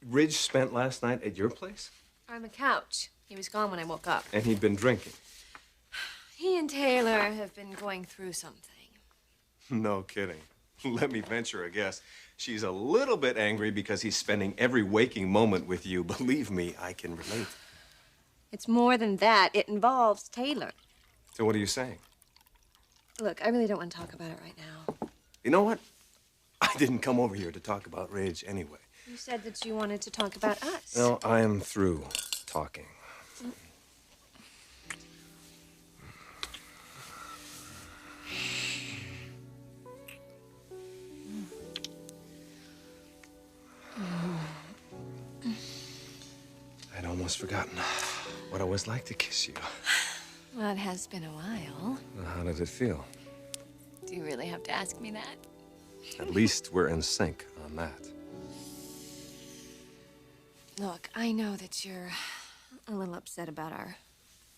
Ridge spent last night at your place? On the couch. He was gone when I woke up. And he'd been drinking? He and Taylor have been going through something. No kidding. Let me venture a guess. She's a little bit angry because he's spending every waking moment with you. Believe me, I can relate. It's more than that. It involves Taylor. So what are you saying? Look, I really don't want to talk about it right now. You know what? I didn't come over here to talk about Ridge anyway. You said that you wanted to talk about us. No, I am through talking. I'd almost forgotten what it was like to kiss you. Well, it has been a while. How did it feel? Do you really have to ask me that? At least we're in sync on that. Look, I know that you're a little upset about our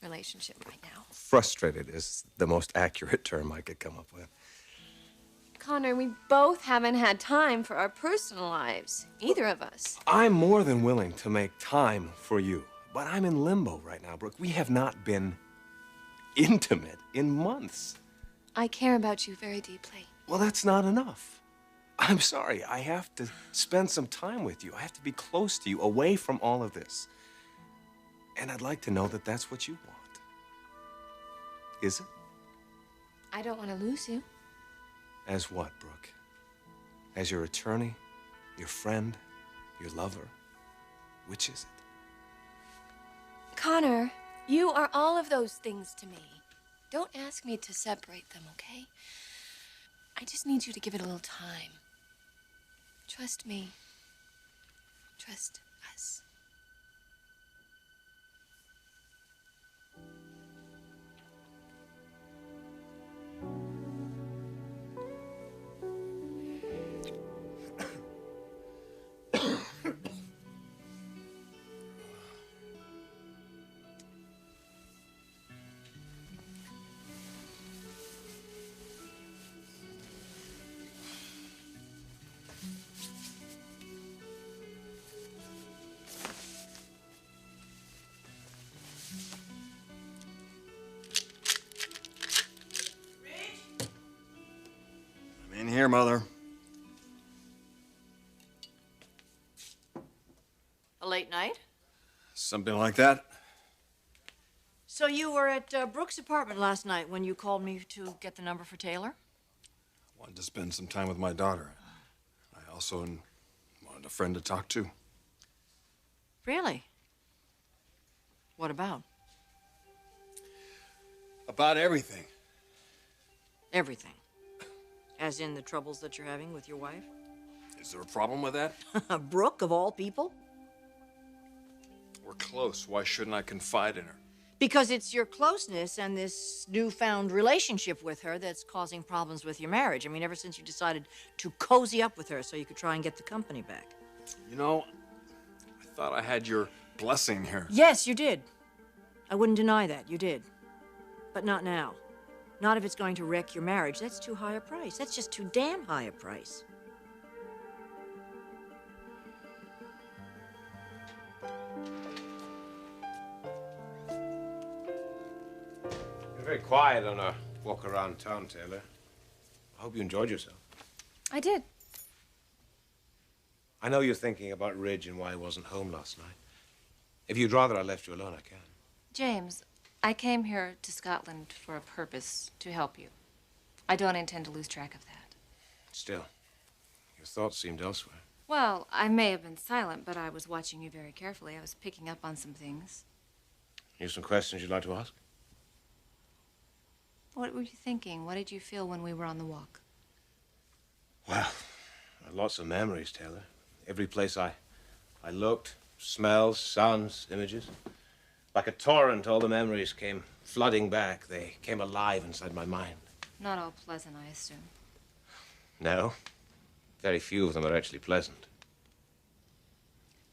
relationship right now. Frustrated is the most accurate term I could come up with. Connor, we both haven't had time for our personal lives. Either of us. I'm more than willing to make time for you, but I'm in limbo right now, Brooke. We have not been intimate in months. I care about you very deeply. Well, that's not enough. I'm sorry. I have to spend some time with you. I have to be close to you, away from all of this. And I'd like to know that that's what you want. Is it? I don't want to lose you. As what, Brooke? As your attorney, your friend, your lover? Which is it? Connor, you are all of those things to me. Don't ask me to separate them, okay? I just need you to give it a little time. Trust me. Trust us. In here, Mother. A late night? Something like that. So you were at Brooke's apartment last night when you called me to get the number for Taylor? I wanted to spend some time with my daughter. I also wanted a friend to talk to. Really? What about? About everything. Everything. As in the troubles that you're having with your wife? Is there a problem with that? Brooke, of all people? We're close. Why shouldn't I confide in her? Because it's your closeness and this newfound relationship with her that's causing problems with your marriage. I mean, ever since you decided to cozy up with her so you could try and get the company back. You know, I thought I had your blessing here. Yes, you did. I wouldn't deny that. You did. But not now. Not if it's going to wreck your marriage. That's too high a price. That's just too damn high a price. You're very quiet on our walk around town, Taylor. I hope you enjoyed yourself. I did. I know you're thinking about Ridge and why he wasn't home last night. If you'd rather I left you alone, I can. James, I came here to Scotland for a purpose, to help you. I don't intend to lose track of that. Still, your thoughts seemed elsewhere. Well, I may have been silent, but I was watching you very carefully. I was picking up on some things. You have some questions you'd like to ask? What were you thinking? What did you feel when we were on the walk? Well, I had lots of memories, Taylor. Every place I looked, smells, sounds, images. Like a torrent, all the memories came flooding back. They came alive inside my mind. Not all pleasant, I assume. No. Very few of them are actually pleasant.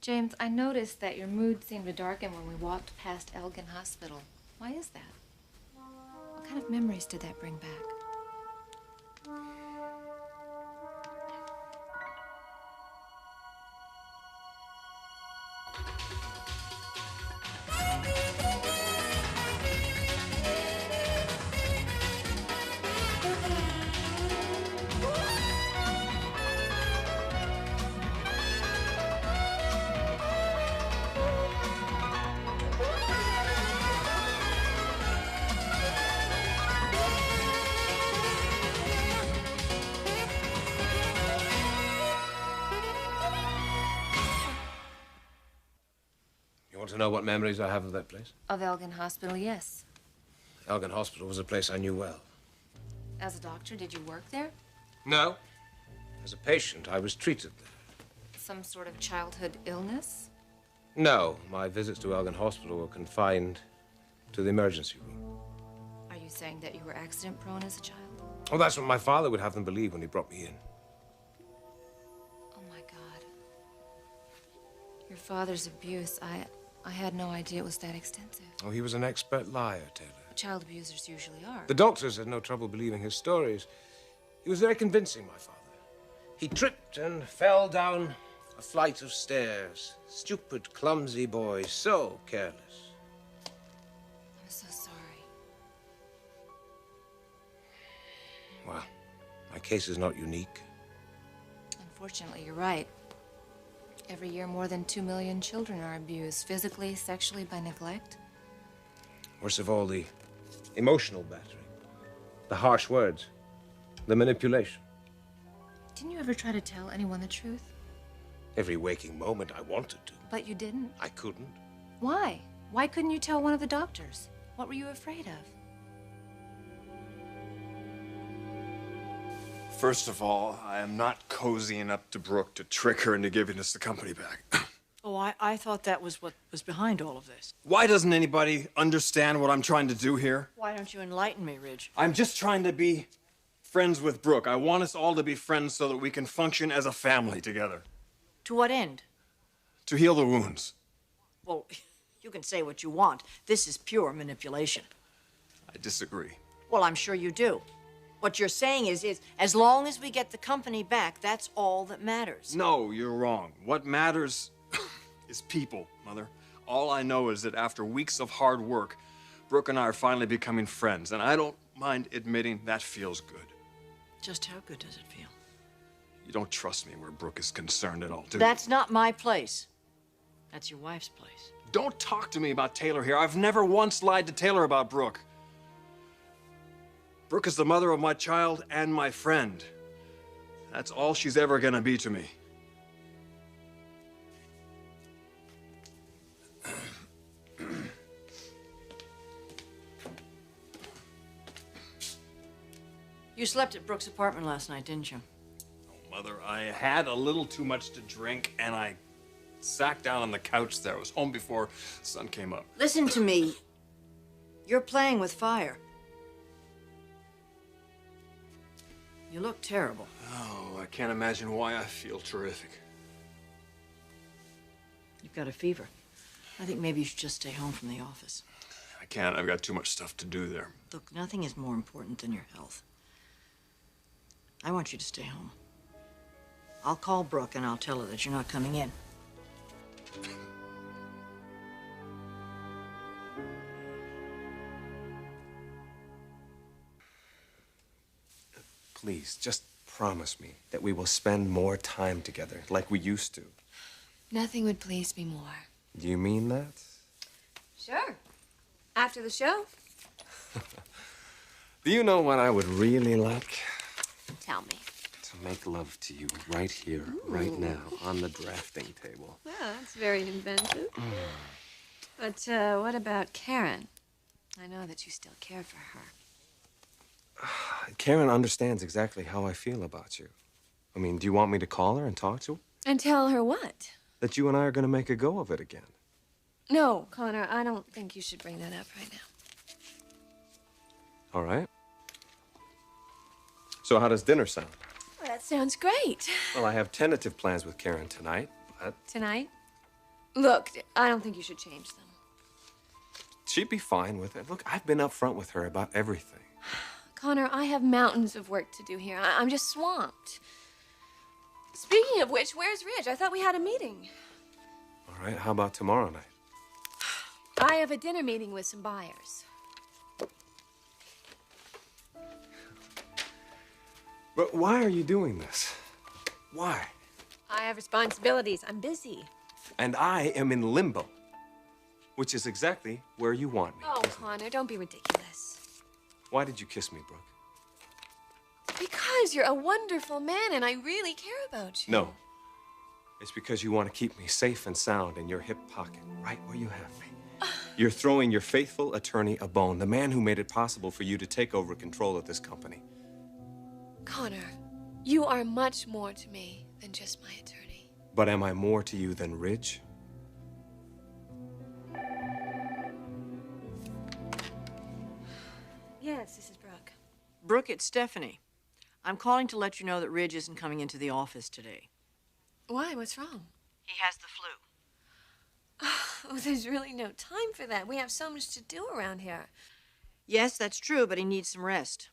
James, I noticed that your mood seemed to darken when we walked past Elgin Hospital. Why is that? What kind of memories did that bring back? to know what memories I have of that place? Of Elgin Hospital, yes. Elgin Hospital was a place I knew well. As a doctor, did you work there? No. As a patient, I was treated there. Some sort of childhood illness? No, my visits to Elgin Hospital were confined to the emergency room. Are you saying that you were accident-prone as a child? Oh, that's what my father would have them believe when he brought me in. Oh, my God. Your father's abuse, I had no idea it was that extensive. Oh, he was an expert liar, Taylor. Child abusers usually are. The doctors had no trouble believing his stories. He was very convincing, my father. He tripped and fell down a flight of stairs. Stupid, clumsy boy, so careless. I'm so sorry. Well, my case is not unique. Unfortunately, you're right. Every year, more than 2 million children are abused, physically, sexually, by neglect. Worst of all, the emotional battering, the harsh words, the manipulation. Didn't you ever try to tell anyone the truth? Every waking moment I wanted to. But you didn't. I couldn't. Why? Why couldn't you tell one of the doctors? What were you afraid of? First of all, I am not cozying up to Brooke to trick her into giving us the company back. Oh, I thought that was what was behind all of this. Why doesn't anybody understand what I'm trying to do here? Why don't you enlighten me, Ridge? I'm just trying to be friends with Brooke. I want us all to be friends so that we can function as a family together. To what end? To heal the wounds. Well, you can say what you want. This is pure manipulation. I disagree. Well, I'm sure you do. What you're saying is as long as we get the company back, that's all that matters. No, you're wrong. What matters is people, Mother. All I know is that after weeks of hard work, Brooke and I are finally becoming friends, and I don't mind admitting that feels good. Just how good does it feel? You don't trust me where Brooke is concerned at all, do you? That's not my place. That's your wife's place. Don't talk to me about Taylor here. I've never once lied to Taylor about Brooke. Brooke is the mother of my child and my friend. That's all she's ever gonna be to me. You slept at Brooke's apartment last night, didn't you? Oh, Mother, I had a little too much to drink, and I sat down on the couch there. I was home before the sun came up. Listen to me. You're playing with fire. You look terrible. Oh, I can't imagine why I feel terrific. You've got a fever. I think maybe you should just stay home from the office. I can't. I've got too much stuff to do there. Look, nothing is more important than your health. I want you to stay home. I'll call Brooke and I'll tell her that you're not coming in. Please, just promise me that we will spend more time together, like we used to. Nothing would please me more. Do you mean that? Sure. After the show? Do you know what I would really like? Tell me. To make love to you right here, right now, on the drafting table. Well, that's very inventive. But what about Karen? I know that you still care for her. Karen understands exactly how I feel about you. I mean, do you want me to call her and talk to her? And tell her what? That you and I are going to make a go of it again. No, Connor, I don't think you should bring that up right now. All right. So how does dinner sound? Well, that sounds great. Well, I have tentative plans with Karen tonight, but Tonight? Look, I don't think you should change them. she'd be fine with it. Look, I've been up front with her about everything. Connor, I have mountains of work to do here. I'm just swamped. Speaking of which, where's Ridge? I thought we had a meeting. All right, how about tomorrow night? I have a dinner meeting with some buyers. But why are you doing this? Why? I have responsibilities. I'm busy. And I am in limbo, which is exactly where you want me. Oh, Connor, don't be ridiculous. Why did you kiss me, Brooke? Because you're a wonderful man and I really care about you. No. It's because you want to keep me safe and sound in your hip pocket, right where you have me. You're throwing your faithful attorney a bone, the man who made it possible for you to take over control of this company. Connor, you are much more to me than just my attorney. But am I more to you than Ridge? Yes, this is Brooke. Brooke, it's Stephanie. I'm calling to let you know that Ridge isn't coming into the office today. Why? What's wrong? He has the flu. Oh, there's really no time for that. We have so much to do around here. Yes, that's true, but he needs some rest.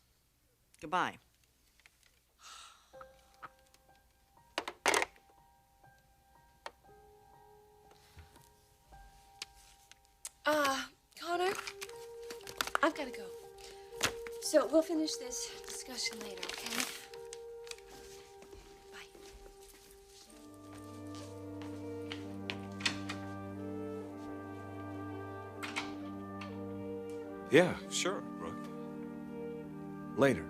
Goodbye. Connor, I've got to go. So we'll finish this discussion later, okay? Bye. Yeah, sure, Brooke. Later.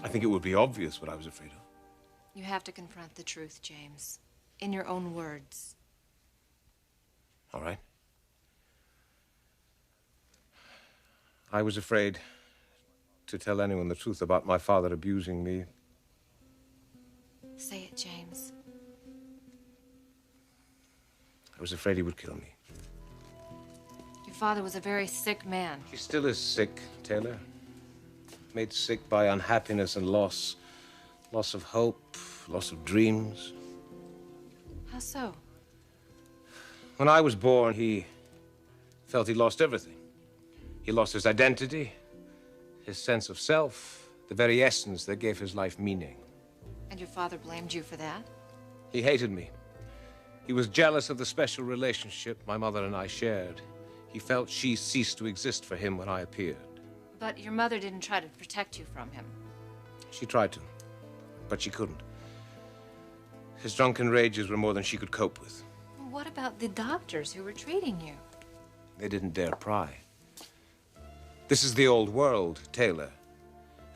I think it would be obvious what I was afraid of. You have to confront the truth, James. In your own words. All right. I was afraid to tell anyone the truth about my father abusing me. Say it, James. I was afraid he would kill me. Your father was a very sick man. He still is sick, Taylor. Made sick by unhappiness and loss. Loss of hope, loss of dreams. How so? When I was born, he felt he lost everything. He lost his identity, his sense of self, the very essence that gave his life meaning. And your father blamed you for that? He hated me. He was jealous of the special relationship my mother and I shared. He felt she ceased to exist for him when I appeared. But your mother didn't try to protect you from him. She tried to, but she couldn't. His drunken rages were more than she could cope with. What about the doctors who were treating you? They didn't dare pry. This is the old world, Taylor.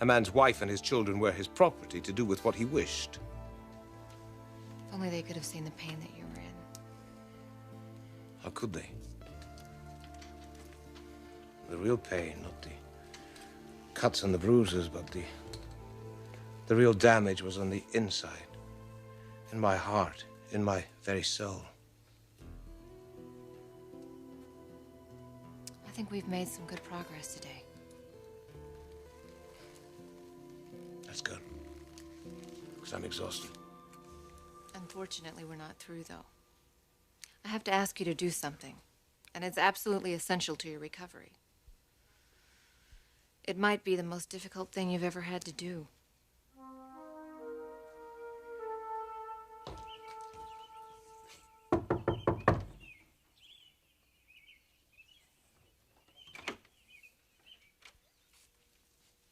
A man's wife and his children were his property to do with what he wished. If only they could have seen the pain that you were in. How could they? The real pain, not the cuts and the bruises, but the real damage was on the inside. In my heart, in my very soul. I think we've made some good progress today. That's good. Because I'm exhausted. Unfortunately, we're not through, though. I have to ask you to do something, and it's absolutely essential to your recovery. It might be the most difficult thing you've ever had to do.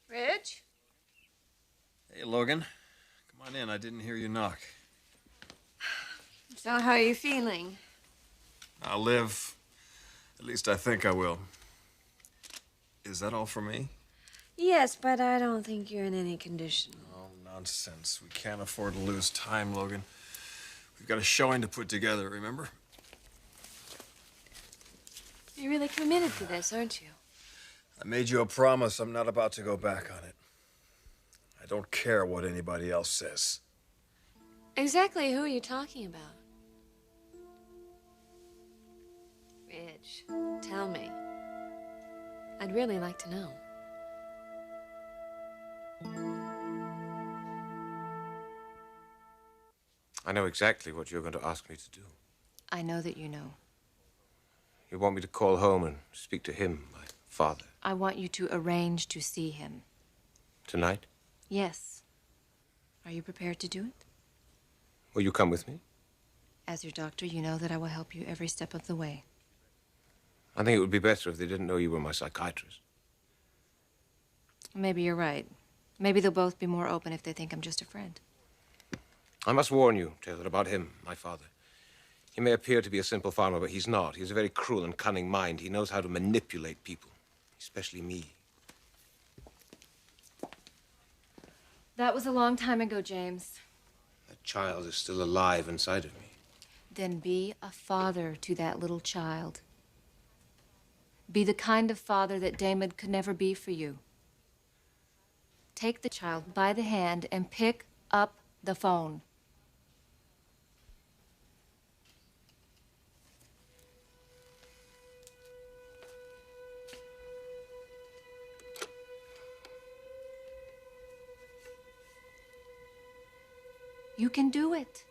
Ridge? Hey, Logan. Come on in. I didn't hear you knock. So how are you feeling? I'll live. At least I think I will. Is that all for me? Yes, but I don't think you're in any condition. Oh, nonsense. We can't afford to lose time, Logan. We've got a showing to put together, remember? You're really committed to this, aren't you? I made you a promise. I'm not about to go back on it. I don't care what anybody else says. Exactly who are you talking about? Ridge, tell me. I'd really like to know. I know exactly what you're going to ask me to do. I know that you know. You want me to call home and speak to him, my father. I want you to arrange to see him. Tonight? Yes. Are you prepared to do it? Will you come with me? As your doctor, you know that I will help you every step of the way. I think it would be better if they didn't know you were my psychiatrist. Maybe you're right. Maybe they'll both be more open if they think I'm just a friend. I must warn you, Taylor, about him, my father. He may appear to be a simple farmer, but he's not. He has a very cruel and cunning mind. He knows how to manipulate people, especially me. That was a long time ago, James. That child is still alive inside of me. Then be a father to that little child. Be the kind of father that Damon could never be for you. Take the child by the hand and pick up the phone. You can do it.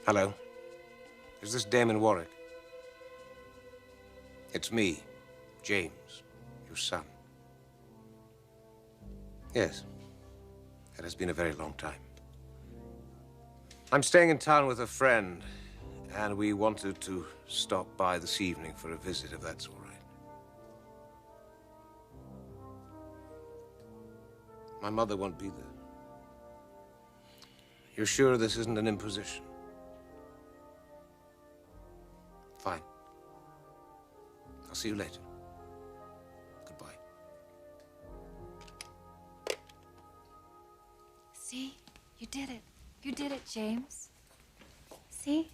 Hello? Is this Damon Warwick? It's me, James, your son. Yes. It has been a very long time. I'm staying in town with a friend, and we wanted to stop by this evening for a visit, if that's all right. My mother won't be there. You're sure this isn't an imposition? Fine. I'll see you later. Goodbye. See? You did it. You did it, James. See?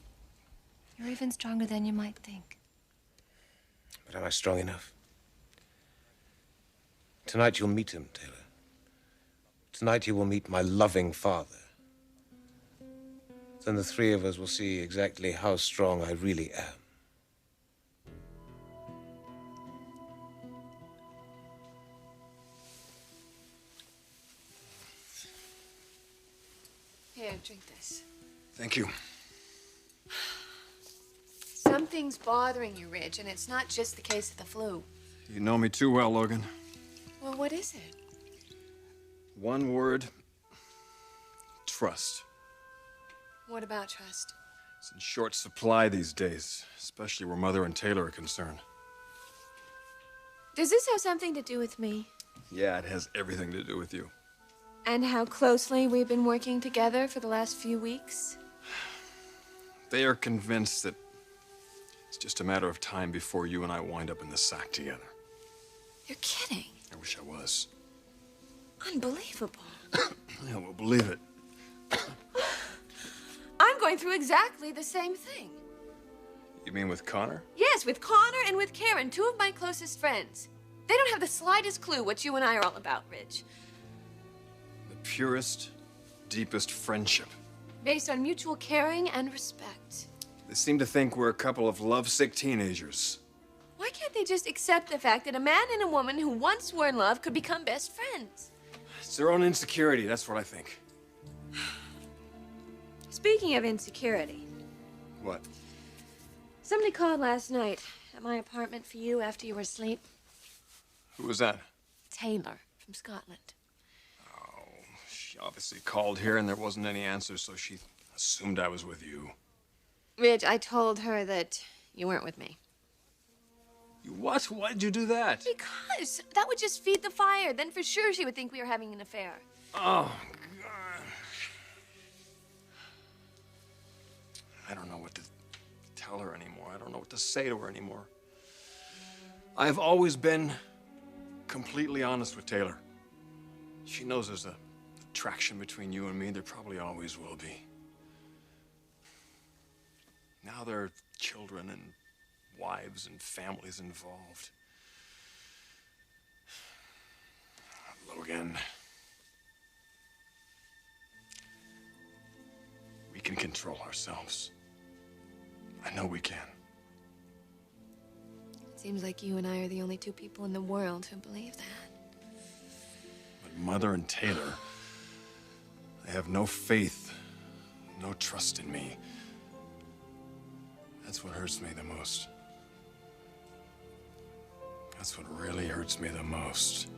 You're even stronger than you might think. But am I strong enough? Tonight you'll meet him, Taylor. Tonight you will meet my loving father. Then the three of us will see exactly how strong I really am. Here, drink this. Thank you. Something's bothering you, Ridge, and it's not just the case of the flu. You know me too well, Logan. Well, what is it? One word. Trust. What about trust? It's in short supply these days, especially where Mother and Taylor are concerned. Does this have something to do with me? Yeah, it has everything to do with you. And how closely we've been working together for the last few weeks? They are convinced that it's just a matter of time before you and I wind up in the sack together. You're kidding. I wish I was. Unbelievable. Yeah, well, believe it. I'm going through exactly the same thing. You mean with Connor? Yes, with Connor and with Karen, two of my closest friends. They don't have the slightest clue what you and I are all about, Ridge. The purest, deepest friendship. Based on mutual caring and respect. They seem to think we're a couple of lovesick teenagers. Why can't they just accept the fact that a man and a woman who once were in love could become best friends? It's their own insecurity, that's what I think. Speaking of insecurity, What? somebody called last night at my apartment for you after you were asleep. Who was that? Taylor from Scotland. She obviously called here and there wasn't any answer, so she assumed I was with you. Ridge, I told her that you weren't with me. You what? Why'd you do that? Because that would just feed the fire. Then for sure she would think we were having an affair. Oh, God. I don't know what to tell her anymore. I don't know what to say to her anymore. I've always been completely honest with Taylor. She knows there's a attraction between you and me. There probably always will be. Now there are children and wives and families involved. Logan. We can control ourselves. I know we can. It seems like you and I are the only two people in the world who believe that. But Mother and Taylor, they have no faith, no trust in me. That's what hurts me the most. That's what really hurts me the most.